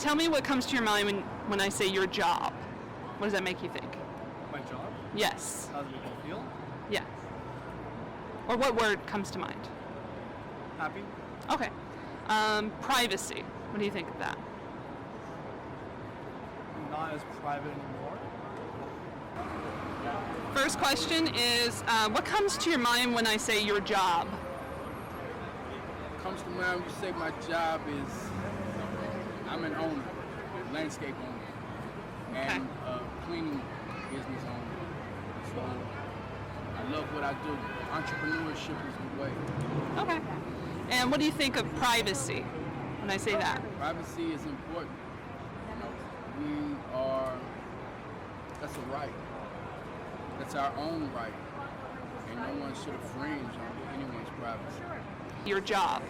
Tell me what comes to your mind when I say your job. What does that make you think? My job? Yes. How does it make me feel? Yes. Or what word comes to mind? Happy? Okay. Privacy. What do you think of that? Not as private anymore. First question is, what comes to your mind when I say your job? Comes to mind when you say my job is, I'm an owner, landscape owner, and cleaning business owner. So I love what I do. Entrepreneurship is the way. Okay. And what do you think of privacy when I say that? Privacy is important. That's a right. That's our own right. And no one should infringe on anyone's privacy. Your job.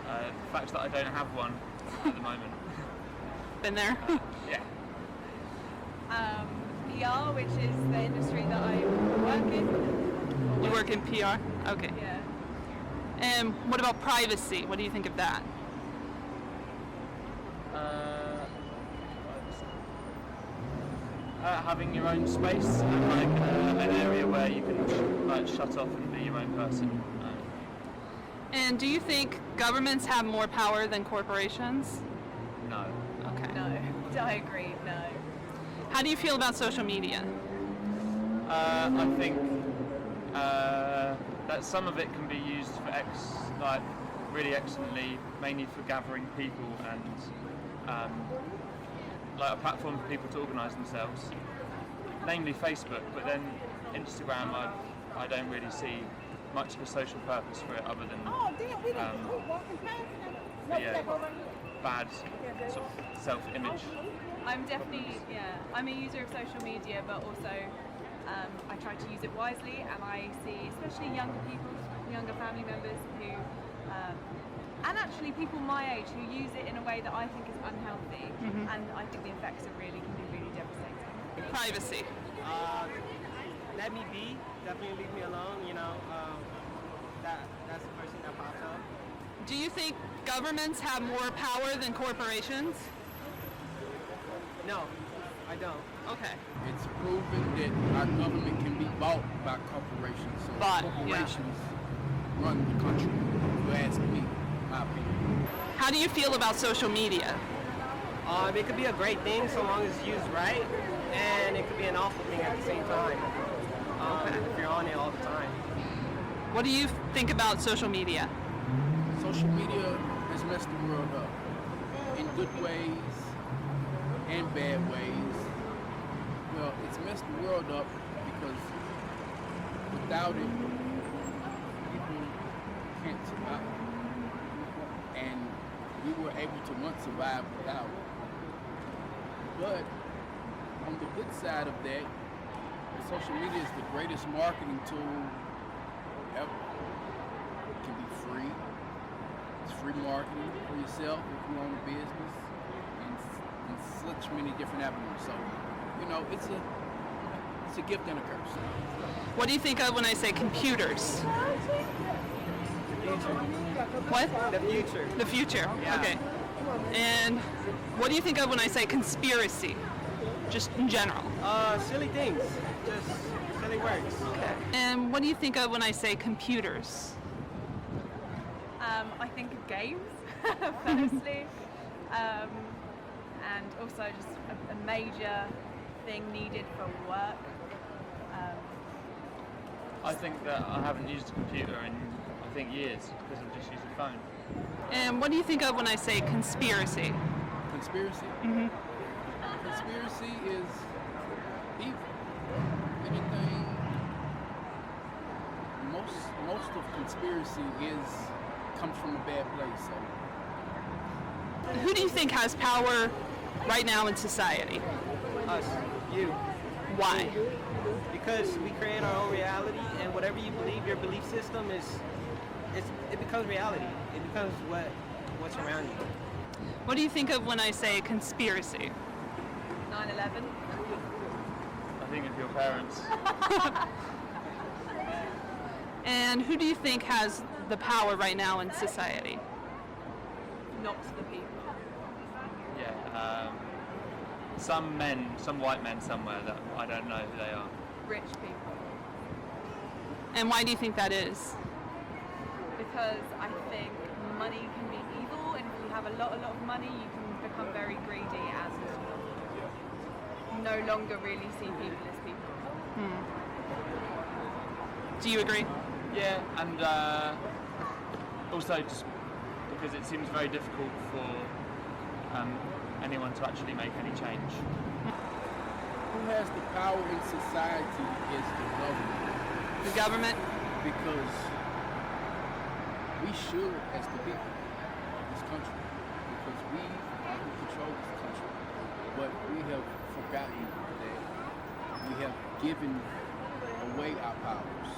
The fact that I don't have one at the moment. Been there? Yeah. PR, which is the industry that I work in. You work in PR? Okay. Yeah. And what about privacy? What do you think of that? Having your own space and like an area where you can like shut off and be your own person. And do you think governments have more power than corporations? No. Okay. No, I agree, no. How do you feel about social media? I think that some of it can be used for really excellently, mainly for gathering people and like a platform for people to organise themselves, namely Facebook. But then Instagram, I don't really see much of a social purpose for it other than bad sort of self-image. I'm definitely, I'm a user of social media, but also I try to use it wisely, and I see especially younger people, younger family members who, and actually people my age who use it in a way that I think is unhealthy, and I think the effects can be really devastating. Privacy. Let me be. Definitely leave me alone. That's the first thing that pops up. Do you think governments have more power than corporations? No, I don't. Okay. It's proven that our government can be bought by corporations. So corporations run the country. If you ask me, my opinion. How do you feel about social media? It could be a great thing so long as it's used right, and it could be an awful thing at the same time. If you're on it all the time. What do you think about social media? Social media has messed the world up in good ways and bad ways. Well, it's messed the world up because without it, people can't survive. And we were able to once survive without it. But on the good side of that, social media is the greatest marketing tool ever. It can be free. It's free marketing for yourself if you own a business, and such many different avenues. So, it's a gift and a curse. What do you think of when I say computers? What? The future. The future. Yeah. Okay. And what do you think of when I say conspiracy? Just in general. Silly things. Just silly words. Okay. And what do you think of when I say computers? I think of games, firstly, and also just a major thing needed for work. I think that I haven't used a computer in years because I've just used a phone. And what do you think of when I say conspiracy? Conspiracy? Conspiracy is evil. Anything, most of conspiracy comes from a bad place. So. Who do you think has power right now in society? Us. You. Why? Because we create our own reality, and whatever you believe, your belief system it becomes reality. It becomes what's around you. What do you think of when I say conspiracy? 9/11. I think of your parents. And who do you think has the power right now in society? not the people. Yeah. Some white men somewhere that I don't know who they are. Rich people. And why do you think that is? Because I think money can be evil, and if you have a lot of money, you can become very greedy and no longer really see people as people. Do you agree? Yeah, and also just because it seems very difficult for anyone to actually make any change. Who has the power in society is the government. The government? Because we should, as the people of this country, because we are who control this country, but we have forgotten that we have given away our powers.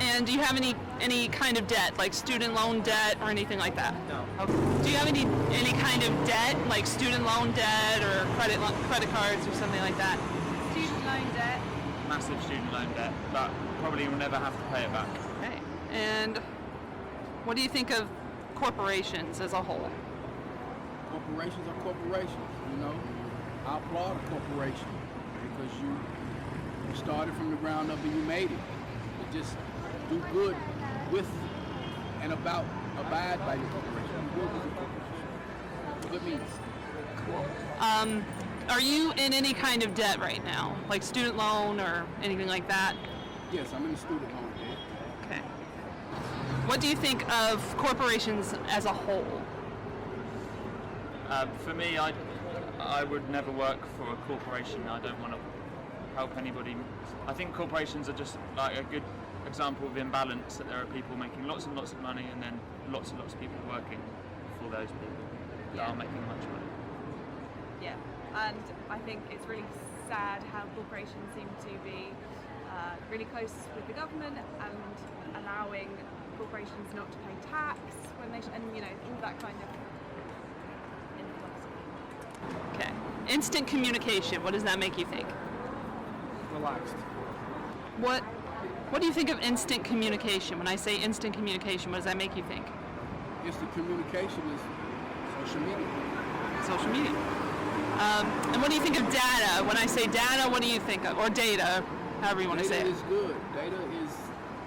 And do you have any kind of debt, like student loan debt or anything like that? No. Okay. Do you have any kind of debt, like student loan debt or credit cards or something like that? Student loan debt. Massive student loan debt, but probably will never have to pay it back. Okay. And what do you think of corporations as a whole? Corporations are corporations, you know. I applaud a corporation because you started from the ground up and you made it. But just do good with and abide by your corporation. Do good with your corporation. Good means. Cool. Are you in any kind of debt right now, like student loan or anything like that? Yes, I'm in the student loan debt. Okay. What do you think of corporations as a whole? For me, I would never work for a corporation. I don't want to help anybody. I think corporations are just like a good example of imbalance, that there are people making lots and lots of money and then lots and lots of people working for those people that are making much money. Yeah, and I think it's really sad how corporations seem to be really close with the government and allowing corporations not to pay tax when they and you know all that kind of influence. Okay. Instant communication. What does that make you think? Relaxed. What do you think of instant communication? When I say instant communication, what does that make you think? Instant communication is social media. Social media. And what do you think of data? When I say data, what do you think of? Or data, however you want to say it. Data is good. Data is,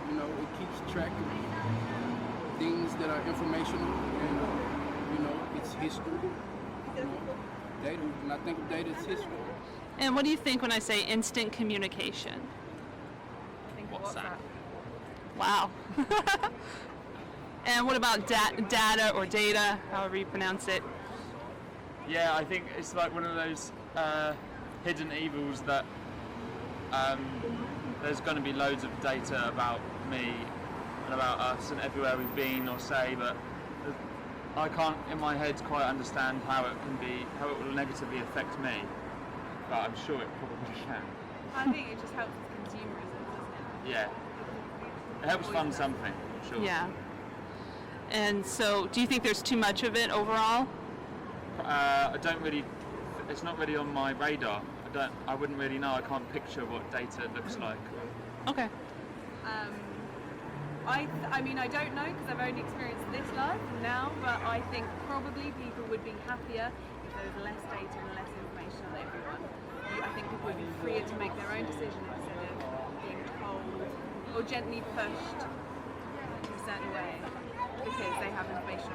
you know, it keeps track of things that are informational and, you know, it's history. You know, data, when I think of data, it's history. And what do you think when I say instant communication? Think of WhatsApp. Wow. And what about data or data, however you pronounce it? Yeah, I think it's like one of those hidden evils that there's going to be loads of data about me and about us and everywhere we've been or say, but I can't in my head quite understand how it will negatively affect me, but I'm sure it probably can. I think it just helps with consumerism, doesn't it? Yeah. It helps fund something, I'm sure. Yeah. And so, do you think there's too much of it overall? I don't really, it's not really on my radar. I wouldn't really know. I can't picture what data looks like. Okay. I mean, I don't know because I've only experienced this life now, but I think probably people would be happier if there was less data and less information on everyone. I think people would be freer to make their own decisions instead of being told or gently pushed in a certain way because they have information